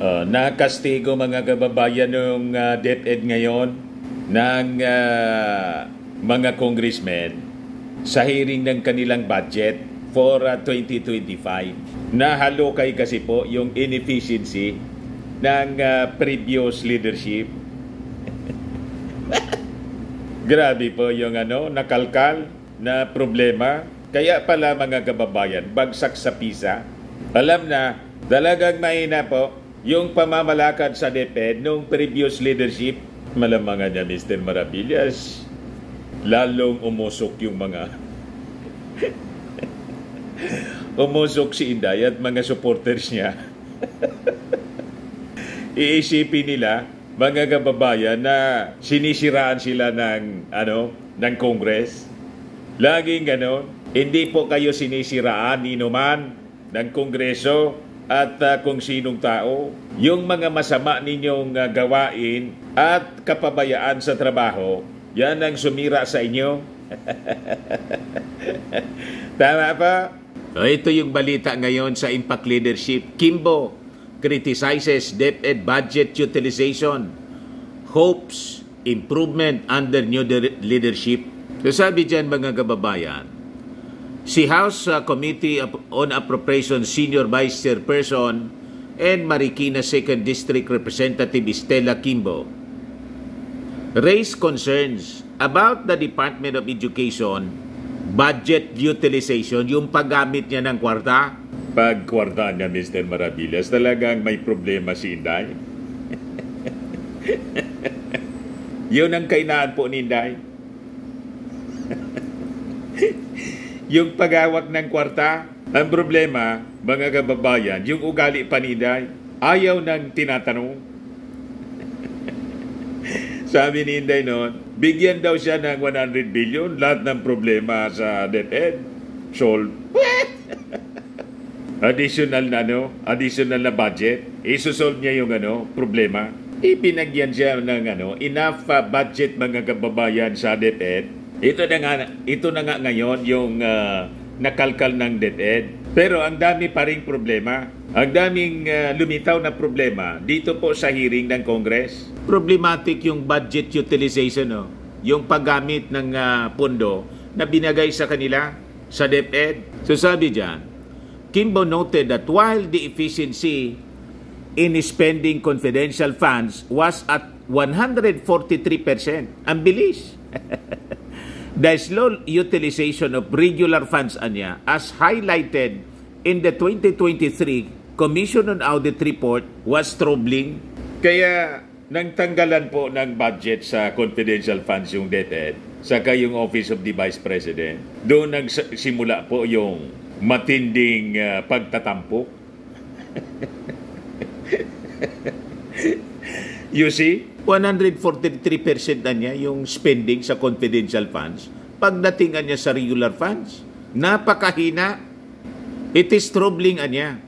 Nakastigo mga kababayan ng DepEd ngayon ng mga congressmen sa hearing ng kanilang budget for 2025. Nahalukay kasi po yung inefficiency ng previous leadership. Grabe po yung nakalkal na problema. Kaya pala mga kababayan, bagsak sa PISA. Alam na, talagang mahina po yung pamamalakad sa DepEd nung previous leadership. Malamangan niya Mr. Maravillas, lalong umusok yung mga umusok si Inday at mga supporters niya. Iisipin nila mga kababayan na sinisiraan sila ng Congress. Laging ganon. Hindi po kayo sinisiraan ni numan ng Kongreso at kung sinong tao. Yung mga masama ninyong gawain at kapabayaan sa trabaho, yan ang sumira sa inyo. Tama pa? Ito yung balita ngayon sa Impact Leadership. Kimbo criticizes DepEd budget utilization, hopes improvement under new leadership. So sabi dyan mga kababayan, si House Committee on Appropriations Senior Vice Chairperson and Marikina 2nd District Representative Stella Kimbo raised concerns about the Department of Education budget utilization, yung paggamit niya ng kwarta. Pagkwarta niya, Mr. Maravillas, talagang may problema si Inday. Yun ang kainaan po ni Inday. Yung paghawak ng kwarta, ang problema, mga kababayan, yung ugali pa ni Inday, ayaw nang tinatanong. Sabi ni Inday noon, bigyan daw siya ng 100 billion, lahat ng problema sa DepEd, solve. Additional na budget, isosolve niya yung problema. Ipinagyan siya ng enough budget mga kababayan sa DepEd. Ito na nga ngayon yung nakalkal ng DepEd. Pero ang dami pa ring problema. Ang daming lumitaw na problema dito po sa hearing ng Congress. Problematic yung budget utilization, yung paggamit ng pondo na binagay sa kanila sa DepEd. So sabi dyan, Kimbo noted that while the efficiency in spending confidential funds was at 143%, ang bilis. The slow utilization of regular funds as highlighted in the 2023 Commission on Audit Report was troubling. Kaya nang tanggalan po ng budget sa confidential funds yung DepEd, saka yung Office of the Vice President, doon nagsimula po yung matinding pagtatampok. You see, 143% na niya yung spending sa confidential funds. Pagdating niya sa regular funds, napakahina. It is troubling niya.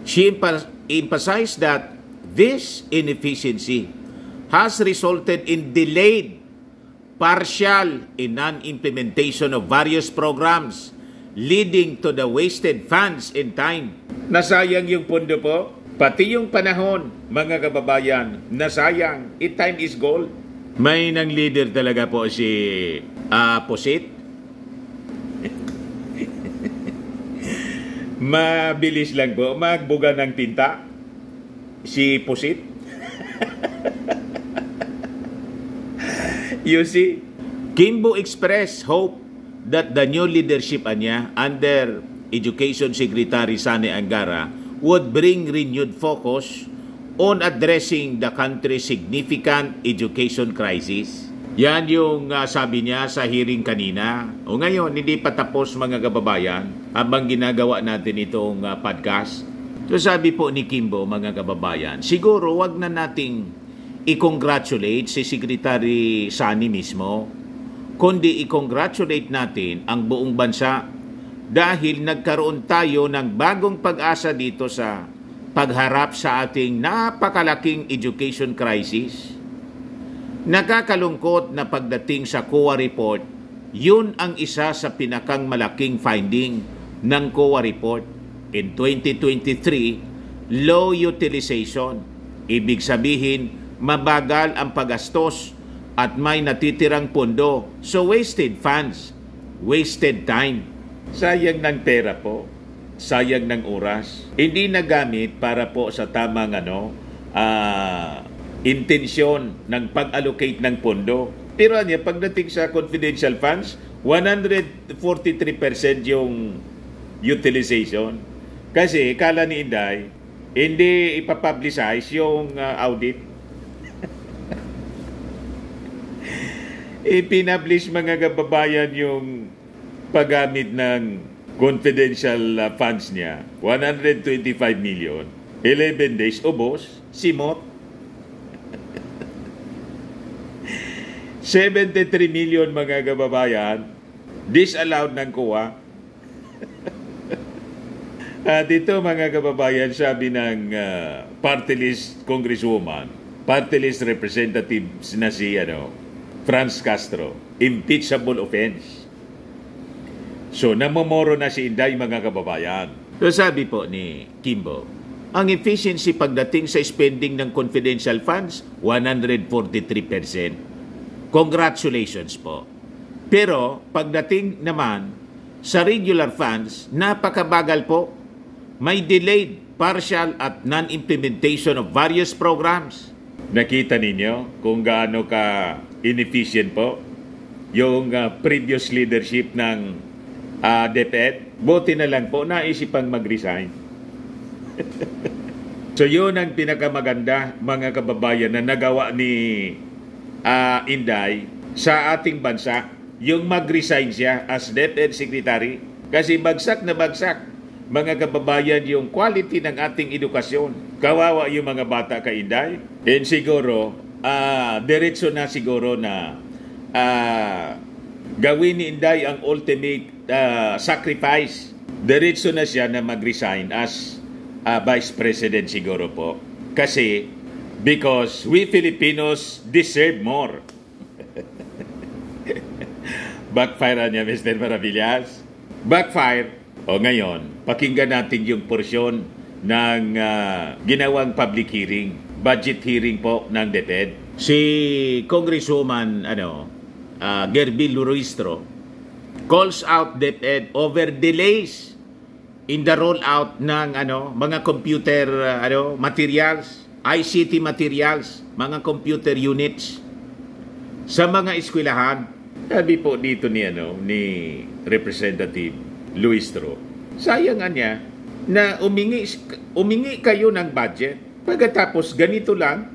She emphasized that this inefficiency has resulted in delayed, partial, and non-implementation of various programs, leading to the wasted funds and time. Nasayang yung pondo po. Pati yung panahon, mga kababayan, nasayang. Time is gold. May nang leader talaga po si Pusit. Mabilis lang po magbuga ng tinta si Pusit. You see, Kimbo expressed hope that the new leadership under Education Secretary Sani Angara would bring renewed focus on addressing the country's significant education crisis. Yan yung sabi niya sa hearing kanina. O ngayon, hindi pa tapos mga kababayan habang ginagawa natin itong podcast. So sabi po ni Kimbo, mga kababayan, siguro wag na nating i-congratulate si Secretary Sani mismo, kundi i-congratulate natin ang buong bansa dahil nagkaroon tayo ng bagong pag-asa dito sa pagharap sa ating napakalaking education crisis. Nakakalungkot na pagdating sa COA report, yun ang isa sa pinakang malaking finding ng COA report. In 2023, low utilization. Ibig sabihin, mabagal ang paggastos at may natitirang pondo. So wasted funds, wasted time. Sayang ng pera po, sayang ng oras. Hindi nagamit para po sa tamang intensyon ng pag-allocate ng pondo. Pero pagdating sa confidential funds, 143% yung utilization. Kasi kala ni Inday, hindi ipapublicize yung audit. Ipinablish mga kababayan yung paggamit ng confidential funds niya. 125 million. 11 days, ubos, simot. 73 million mga kababayan, disallowed ng COA. Dito mga kababayan, sabi ng party list congresswoman, party list representatives na si Franz Castro, impeachable offense. So namomoro na si Inday mga kababayan. So sabi po ni Kimbo, ang efficiency pagdating sa spending ng confidential funds, 143%. Congratulations po. Pero pagdating naman sa regular funds, napakabagal po. May delayed, partial at non-implementation of various programs. Nakita ninyo kung gaano ka inefficient po yung previous leadership ng DepEd. Buti na lang po naisipang mag-resign. So yun ang pinakamaganda mga kababayan na nagawa ni Inday sa ating bansa, yung mag-resign siya as DepEd Secretary. Kasi bagsak na bagsak mga kababayan yung quality ng ating edukasyon. Kawawa yung mga bata kay Inday. And siguro diretso na siguro na gawin ni Inday ang ultimate sacrifice. Diretso na siya na mag-resign as Vice President siguro po. Kasi because we Filipinos deserve more. Backfire niya, Mr. Maravillas. Backfire. O ngayon, pakinggan natin yung porsyon ng ginawang public hearing, budget hearing po ng DepEd. Si Congresswoman Gerbil Luruistro calls out DepEd over delays in the rollout ng mga computer materials, ICT materials, mga computer units sa mga eskwelahan. Sabi po dito ni Representative Luistro, sayangan niya na umingi kayo ng budget pagkatapos ganito lang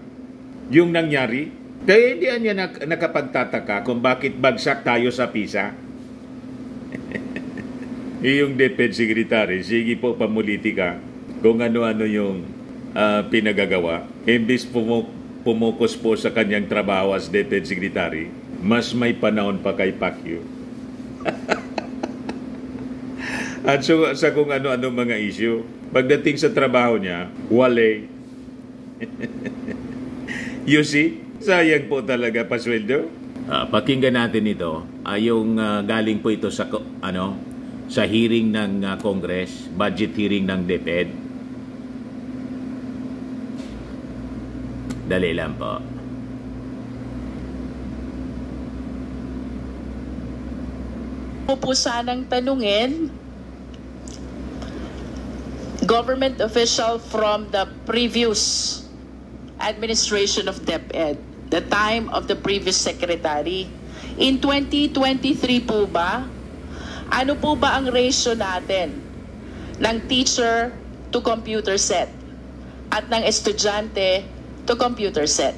yung nangyari. Kaya hindi niya nakapagtataka kung bakit bagsak tayo sa PISA. Yung DepEd Secretary, sige po pamulitika kung ano-ano yung pinagagawa. Imbis pumukus po sa kanyang trabaho as DepEd Secretary, mas may panahon pa kay Pacquiao. At so, sa kung ano-ano mga issue, pagdating sa trabaho niya, wale. You see, sayang po talaga pasweldo. Pakinggan natin ito. Yung galing po ito sa sa hearing ng Congress, budget hearing ng DepEd. Dali lang po. Po sanang tanungin government official from the previous administration of DepEd, the time of the previous secretary. In 2023 po ba, ano po ba ang ratio natin ng teacher to computer set at ng estudyante to computer set?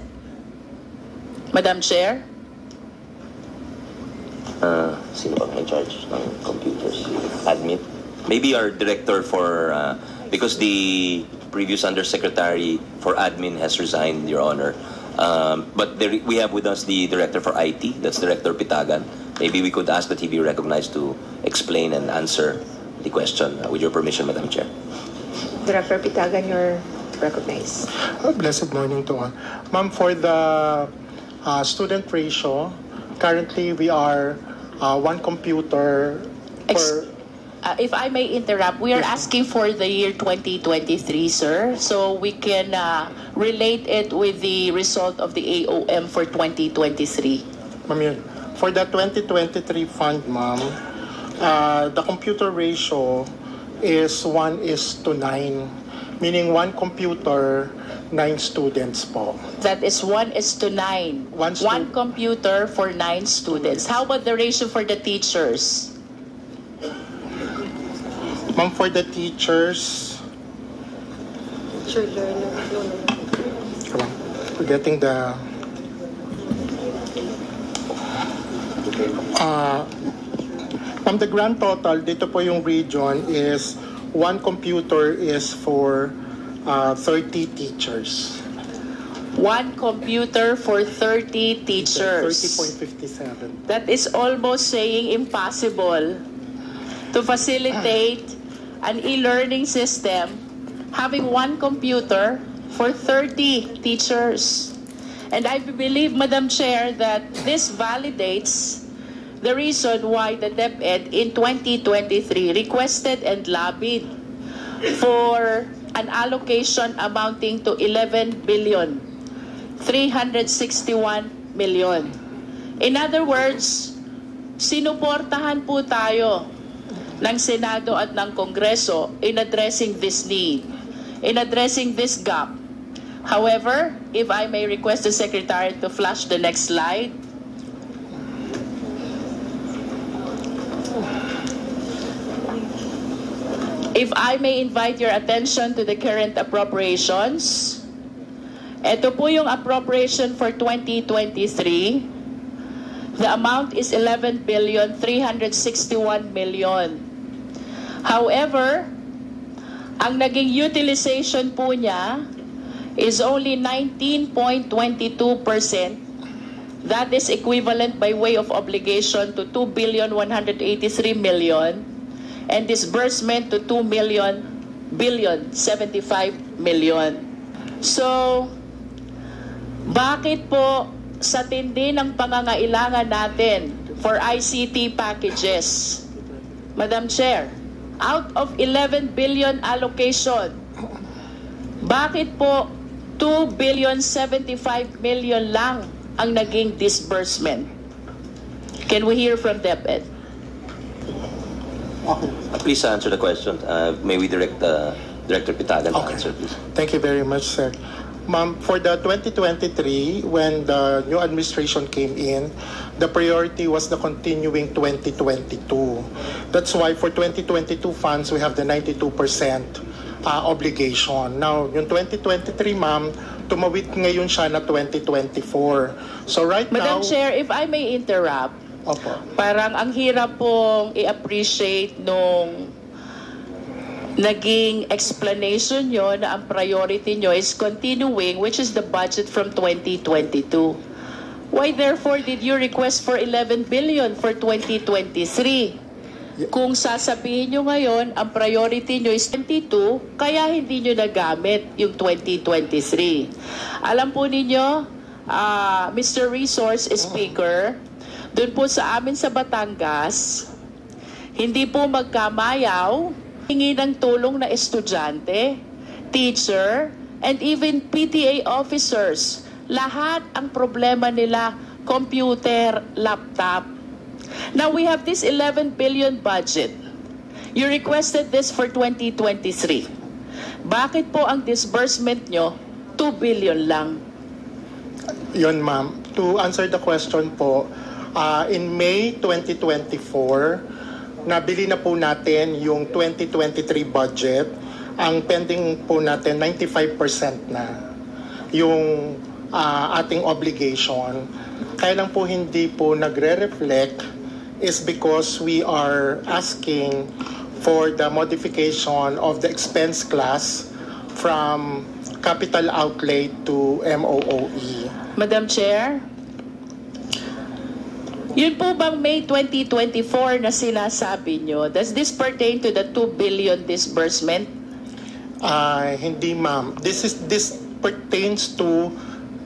Madam Chair? Sino ba in charge ng computers? Admin? Maybe our director for, because the previous undersecretary for admin has resigned, Your Honor. But we have with us the director for IT, that's Director Pitagan. Maybe we could ask that he be recognized to explain and answer the question. With your permission, Madam Chair. Director Pitagan, you're recognized. Blessed morning to all. Ma'am, for the student ratio, currently we are one computer per... if I may interrupt, we are asking for the year 2023, sir, so we can relate it with the result of the AOM for 2023. Ma'am, yun. For the 2023 fund, ma'am, the computer ratio is 1:9, meaning one computer, 9 students po. That is 1:9. One computer for 9 students. How about the ratio for the teachers? Ma'am, for the teachers, come on, we're getting the from the grand total, dito po yung region is one computer is for 30 teachers. One computer for 30 teachers. 30.57. That is almost saying impossible to facilitate an e-learning system having one computer for 30 teachers. And I believe, Madam Chair, that this validates the reason why the DepEd in 2023 requested and lobbied for an allocation amounting to 11,361 million. In other words, sinuportahan po tayo ng Senado at ng Kongreso in addressing this need, in addressing this gap. However, if I may request the Secretary to flash the next slide. If I may invite your attention to the current appropriations. Ito po yung appropriation for 2023. The amount is 11,361 million. However, ang naging utilization po niya is only 19.22%. That is equivalent by way of obligation to 2,183 million and disbursement to 2,075 million. So, bakit po sa tindi ng pangangailangan natin for ICT packages, Madam Chair, out of 11 billion allocation, bakit po 2,075 million lang ang naging disbursement? Can we hear from DepEd? Please answer the question. May we direct Director Pitagan to answer, please? Thank you very much, sir. Ma'am, for the 2023, when the new administration came in, the priority was the continuing 2022. That's why for 2022 funds, we have the 92% obligation. Now, yung 2023, ma'am, tumawid ngayon siya na 2024. So right now... Madam Chair, if I may interrupt, Opo. Parang ang hirap pong i-appreciate nung naging explanation nyo na ang priority nyo is continuing, which is the budget from 2022. Why therefore did you request for 11 billion for 2023? Kung sasabihin nyo ngayon, ang priority nyo is 22, kaya hindi nyo nagamit yung 2023. Alam po ninyo, Mr. Resource Speaker, doon po sa amin sa Batangas, hindi po magkamayaw, hingi ng tulong na estudyante, teacher, and even PTA officers. Lahat ang problema nila, computer, laptop. Now we have this 11 billion budget. You requested this for 2023. Bakit po ang disbursement nyo 2 billion lang? Yun, ma'am. To answer the question po, in May 2024, nabili na po natin yung 2023 budget. Ang pending po natin, 95% na yung ating obligation. Kaya lang po hindi po nagre-reflect is because we are asking for the modification of the expense class from capital outlay to MOOE. Madam Chair, yun po bang May 2024 na sinasabi nyo, does this pertain to the 2 billion disbursement? Hindi, ma'am. This pertains to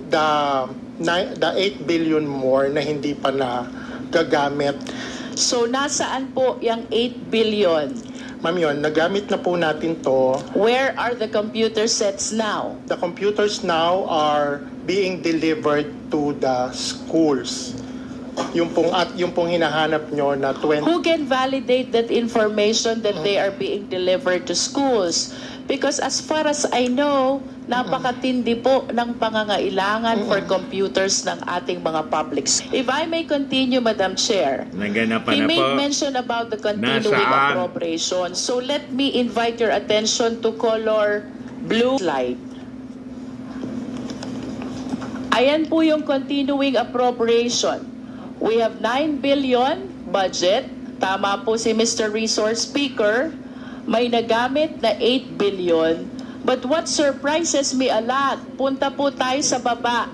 the 8 billion more na hindi pa na gagamit. So nasaan po yung 8 billion? Ma'am, yun, nagamit na po natin to. Where are the computer sets now? The computers now are being delivered to the schools. Yung pong hinahanap nyo na 20... Who can validate that information that they are being delivered to schools? Because as far as I know, napakatindi po ng pangangailangan for computers ng ating mga publics. If I may continue, Madam Chair, he made mention about the continuing appropriation. So let me invite your attention to color blue slide. Ayan po yung continuing appropriation. We have 9 billion budget. Tama po si Mr. Resource Speaker. May nagamit na 8 billion. But what surprises me a lot, punta po tayo sa baba.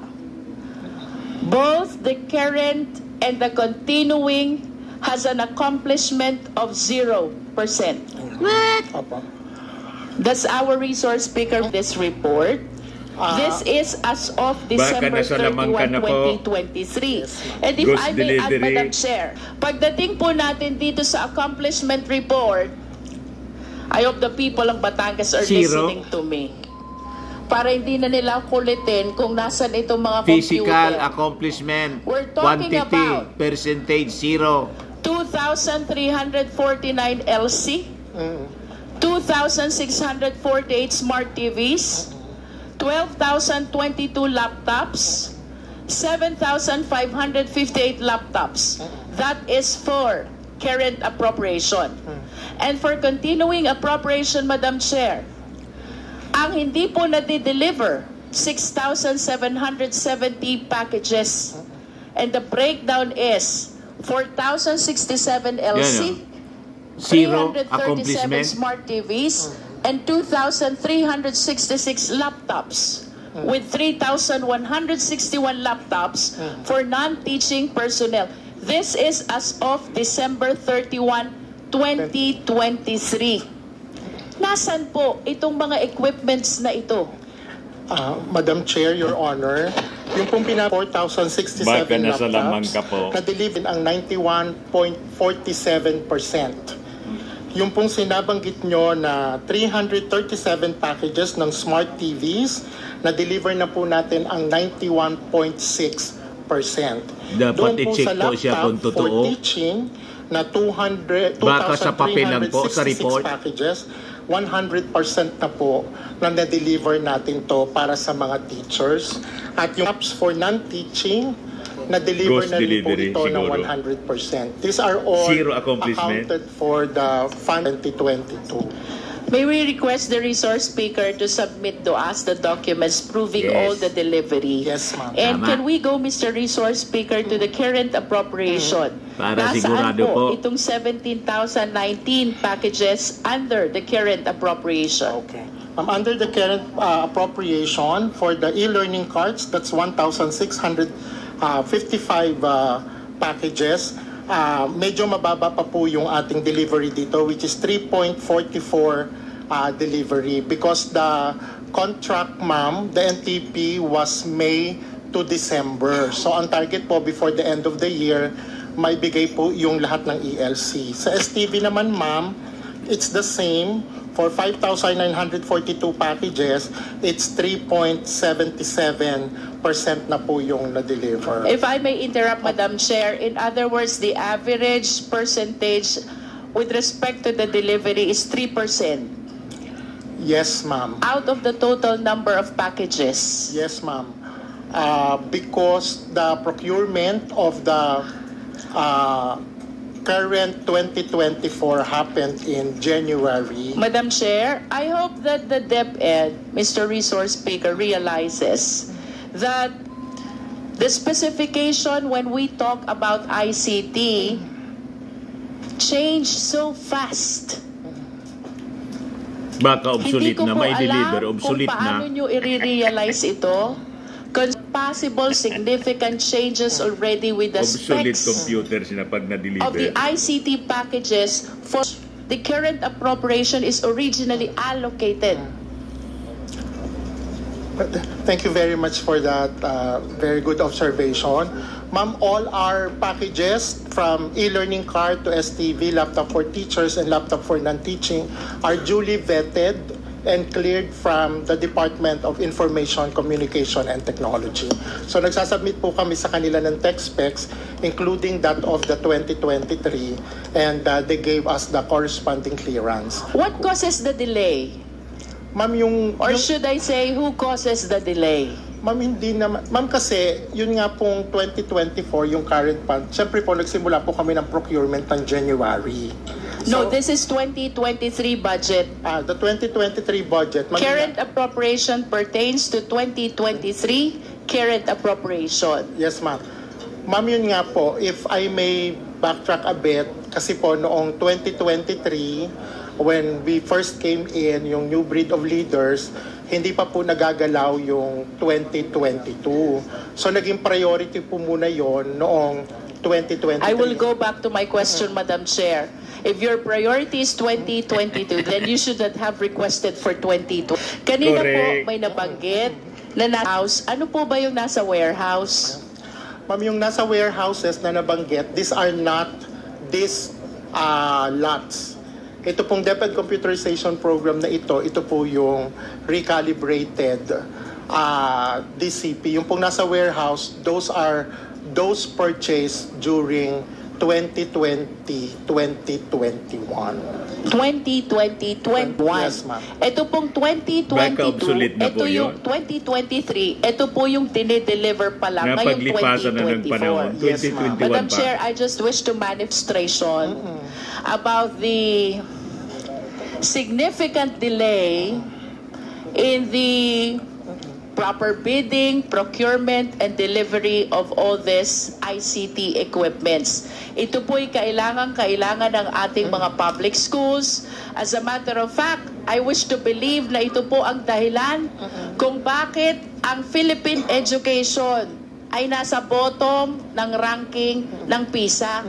Both the current and the continuing has an accomplishment of 0%. What? That's our Resource Speaker of this report. This is as of December 31, 2023. And if I may add, Madam Chair, pagdating po natin dito sa accomplishment report, I hope the people of Batangas are listening to me. Para hindi na nila kulitin kung nasan itong mga physical computer. accomplishment, We're talking quantity, about percentage, 0. 2,349 LC, 2,648 smart TVs, 12,022 laptops, 7,558 laptops. That is for current appropriation. And for continuing appropriation, Madam Chair, ang hindi po na-deliver, 6,770 packages. And the breakdown is 4,067 LC, 337 smart TVs, and 2,366 laptops, with 3,161 laptops for non-teaching personnel. This is as of December 31, 2023. Nasaan po itong mga equipments na ito? Madam Chair, Your Honor, yung pong 4,067 laptops na-deliver ang 91.47%. Yung pong sinabanggit nyo na 337 packages ng smart TVs, na-deliver na po natin ang 91.6%. Dapat i-check po siya kung totoo. For teaching, na 2,366 packages, 100% na po na na-deliver natin to para sa mga teachers. At yung apps for non-teaching, na-deliver na rin po ito ng 100%. These are all accounted for the Fund 2022. May we request the Resource Speaker to submit to us the documents proving all the delivery? Yes, ma'am. And can we go, Mr. Resource Speaker, to the current appropriation? Para Nasaan sigurado po itong 17,019 packages under the current appropriation? Okay. Under the current appropriation for the e-learning cards, that's 1,655 packages. Medyo mababa pa po yung ating delivery dito, which is 3.44 delivery, because the contract, ma'am, the NTP was May to December. So ang target po before the end of the year, may bigay po yung lahat ng ELC. Sa STV naman, ma'am, it's the same. For 5,942 packages, it's 3.77% na po yung na-deliver. If I may interrupt, Madam Chair, in other words, the average percentage with respect to the delivery is 3%. Yes, ma'am. Out of the total number of packages. Yes, ma'am. Because the procurement of the current 2024 happened in January. Madam Chair, I hope that the DepEd, Mr. Resource Speaker, realizes that the specification when we talk about ICT changed so fast. Baka obsolete na, may deliver, Hindi obsolete ko po alam kung paano na. nyo i-realize ito. Possible significant changes already with the Obsolete specs computers na pag na-deliver. of the ICT packages for the current appropriation is originally allocated. Thank you very much for that very good observation. Ma'am, all our packages from e-learning card to STV, laptop for teachers and laptop for non-teaching are duly vetted and cleared from the Department of Information, Communication and Technology. So nagsasubmit po kami sa kanila ng tech specs, including that of the 2023, and they gave us the corresponding clearance. What causes the delay? Ma'am, Or should I say, who causes the delay? Ma'am, hindi naman. Ma'am, kasi yun nga pong 2024, yung current fund, syempre po nagsimula po kami ng procurement ng January. No, this is 2023 budget. The 2023 budget. Ma'am, Current appropriation pertains to 2023 current appropriation. Yes, ma'am. Ma'am, yun nga po, if I may backtrack a bit, kasi po noong 2023, when we first came in, yung new breed of leaders, hindi pa po nagagalaw yung 2022. So naging priority po muna yon noong 2023. I will go back to my question, Madam Chair. If your priority is 2022, then you should not have requested for 22. Kanina po may nabanggit na house. Ano po ba yung nasa warehouse? Ma'am, yung nasa warehouses na nabanggit, these are not these lots. Ito pong DepEd computerization program na ito po yung recalibrated DCP. Yung pong nasa warehouse, those purchased during 2020-2021. 2020-21. Yes, ma'am. Ito pong 2022, ito yung 2023, ito po yung dinideliver pa lang ngayong 2024. Yes, ma'am. Madam Chair, I just wish to manifestation about the significant delay in the proper bidding, procurement, and delivery of all this ICT equipments. Ito po'y kailangan ng ating mga public schools. As a matter of fact, I wish to believe na ito po ang dahilan kung bakit ang Philippine education ay nasa bottom ng ranking ng PISA.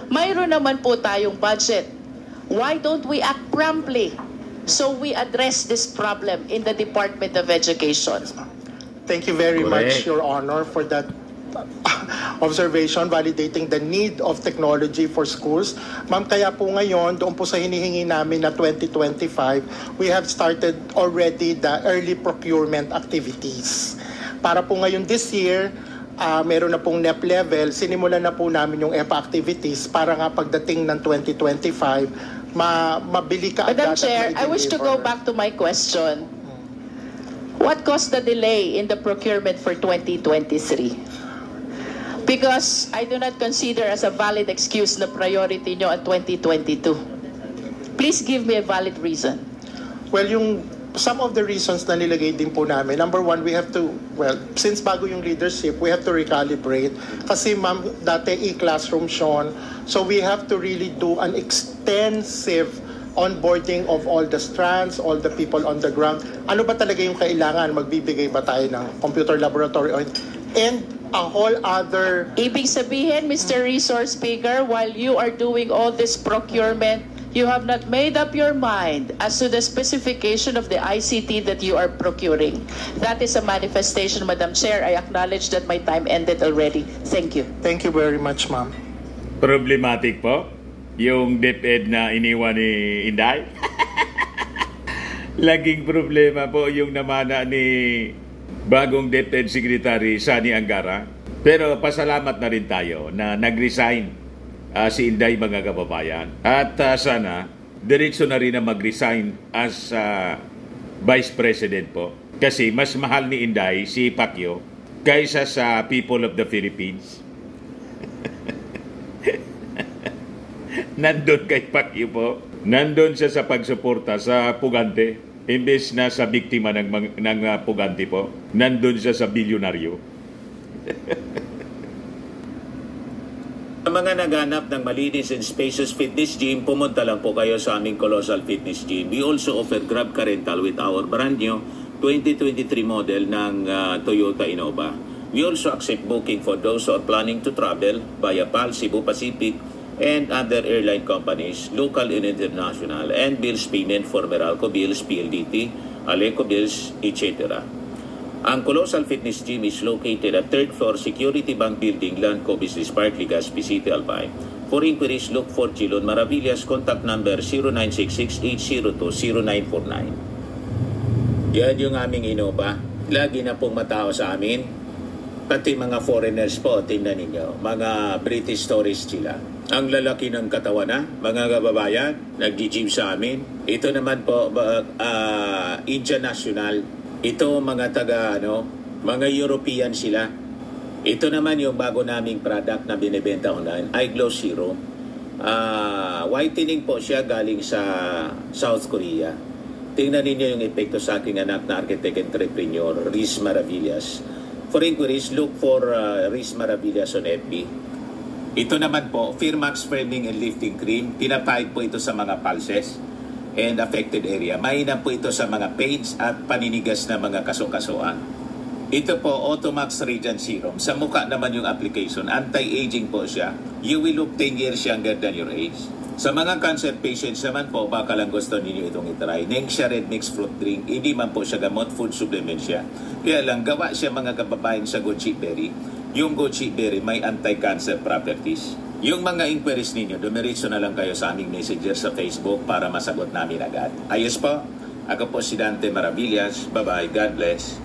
Mayroon naman po tayong budget. Why don't we act promptly? So we address this problem in the Department of Education. Thank you very much, Your Honor, for that observation, validating the need of technology for schools. Ma'am, kaya po ngayon, doon po sa hinihingi namin na 2025, we have started already the early procurement activities. Para po ngayon this year, meron na pong NEP level, sinimulan na po namin yung EPA activities para nga pagdating ng 2025, mabili ka agad. Madam Chair, I wish to go back to my question. What caused the delay in the procurement for 2023? Because I do not consider as a valid excuse na priority nyo at 2022. Please give me a valid reason. Well, some of the reasons na nilagay din po namin, number one, we have to, since bago yung leadership, we have to recalibrate. Kasi ma'am, dati e-classroom Sean, so we have to really do an extensive onboarding of all the strands, all the people on the ground. Ano ba talaga yung kailangan? Magbibigay ba tayo ng computer laboratory? And a whole other... Ibig sabihin, Mr. Resource Speaker, while you are doing all this procurement, you have not made up your mind as to the specification of the ICT that you are procuring. That is a manifestation, Madam Chair. I acknowledge that my time ended already. Thank you. Thank you very much, ma'am. Problematic po yung DepEd na iniwan ni Inday. Laging problema po yung namana ni bagong DepEd Secretary Sani Angara. Pero pasalamat na rin tayo na nag-resign si Inday, mga kababayan. At sana, diretso na rin na mag-resign as Vice President po. Kasi mas mahal ni Inday si Pacquiao kaysa sa people of the Philippines. Nandun kay Pacquiao po. Nandun siya sa pagsuporta sa pugante. Imbes na sa biktima ng pugante po. Nandun siya sa bilyonaryo. Sa mga naghanap ng malinis and spacious fitness gym, pumunta lang po kayo sa aming Colossal Fitness Gym. We also offer Grab Car Rental with our brand new 2023 model ng Toyota Innova. We also accept booking for those who are planning to travel via PAL, Cebu Pacific, and other airline companies, local and international, and bills payment for Meralco Bills, PLDT, Aleco Bills, etc. Ang Colossal Fitness Gym is located at 3rd floor Security Bank Building, Landco Business Park, Legazpi City, Albay. For inquiries, look for Chilon Maravillas. Contact number 0966-802-0949. Yan yung aming Innova. Lagi na pong matao sa amin. Pati mga foreigners po, tingnan ninyo. Mga British tourists sila. Ang lalaki ng katawan na, mga kababayan, nag-gym sa amin. Ito naman po, Indian National. Ito mga mga European sila. Ito naman yung bago naming product na binibenta online, iGlow Zero. Whitening po siya galing sa South Korea. Tingnan ninyo yung epekto sa aking anak na architect entrepreneur, Riz Maravillas. For inquiries, look for Riz Maravillas on FB. Ito naman po, Firmax Firming and Lifting Cream. Pinapahid po ito sa mga pulses and affected area. Mainam po ito sa mga pains at paninigas na mga kaso-kasuan. Ito po, Automax Radiant Serum. Sa mukha naman yung application. Anti-aging po siya. You will look 10 years younger than your age. Sa mga cancer patients naman po, baka lang gusto ninyo itong itry. Nengxia Red Mix Fruit Drink. Hindi man po siya gamot, food supplement siya. Kaya lang, gawa siya mga kababayan sa goji berry. Yung goji berry may anti-cancer properties. Yung mga inquiries ninyo, dumiretso na lang kayo sa aming messenger sa Facebook para masagot namin agad. Ayos po, ako po si Dante Maravillas. Bye-bye. God bless.